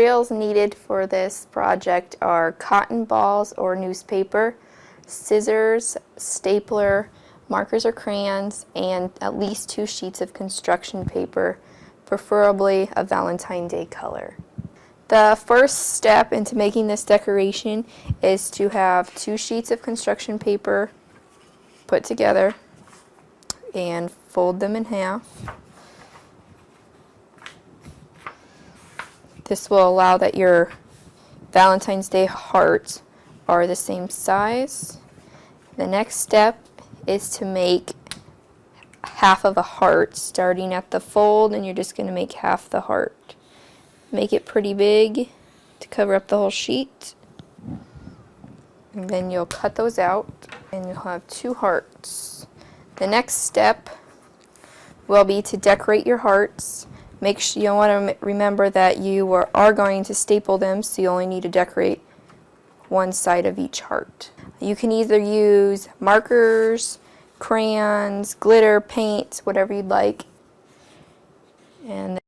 materials needed for this project are cotton balls or newspaper, scissors, stapler, markers or crayons, and at least 2 sheets of construction paper, preferably a Valentine Day color. The first step into making this decoration is to have 2 sheets of construction paper put together and fold them in half. This will allow that your Valentine's Day hearts are the same size. The next step is to make half of a heart starting at the fold, and you're just going to make half the heart. Make it pretty big to cover up the whole sheet. And then you'll cut those out and you'll have 2 hearts. The next step will be to decorate your hearts. Make sure you want to remember that you are going to staple them, so you only need to decorate one side of each heart. You can either use markers, crayons, glitter, paint, whatever you'd like. And